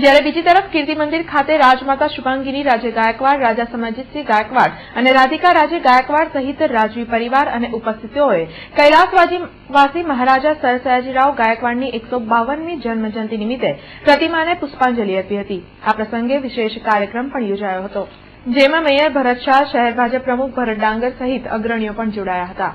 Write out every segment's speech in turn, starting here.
જ્યારે બીજી તરફ કીર્તિ મંદિર ખાતે રાજમાતા શુભાંગીની રાજે ગાયકવાડ, રાજા સમરજીતસિંહ ગાયકવાડ અને રાધિકા રાજે ગાયકવાડ સહિત રાજવી પરિવાર અને ઉપસ્થિતોએ કૈલાસવાસી મહારાજા સર સયાજીરાવ ગાયકવાડની 152મી જન્મજયંતિ નિમિત્તે પ્રતિમાને પુષ્પાંજલિ અર્પી હતી। આ પ્રસંગે વિશેષ કાર્યક્રમ પણ યોજાયો હતો, જેમાં મેયર ભરત શાહ, શહેર ભાજપ પ્રમુખ ભરત ડાંગર સહિત અગ્રણીઓ પણ જોડાયા હતા।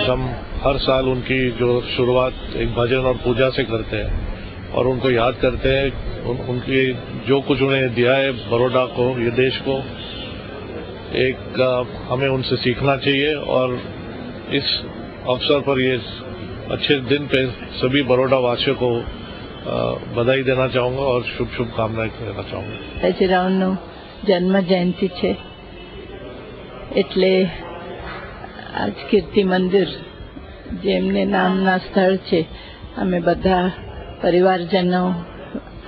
हम हर साल उनकी जो शुरुआत एक भजन और पूजा से करते हैं और उनको याद करते हैं, उनकी जो कुछ उन्हें दिया है बड़ौदा को, ये देश को, एक हमें उनसे सीखना चाहिए। और इस अवसर पर ये अच्छे दिन पे सभी बड़ौदा वासियों को बधाई देना चाहूंगा और शुभकामनाएं देना चाहूंगा। સયાજીરાવનો જન્મ જયંતિ છે એટલે આજ કીર્તિ મંદિર જેમને નામના સ્થળ છે, અમે બધા પરિવારજનો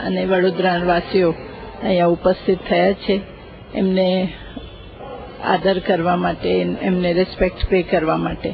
અને વડોદરાવાસીઓ અહીંયા ઉપસ્થિત થયા છે એમને આદર કરવા માટે, એમને રિસ્પેક્ટ પે કરવા માટે।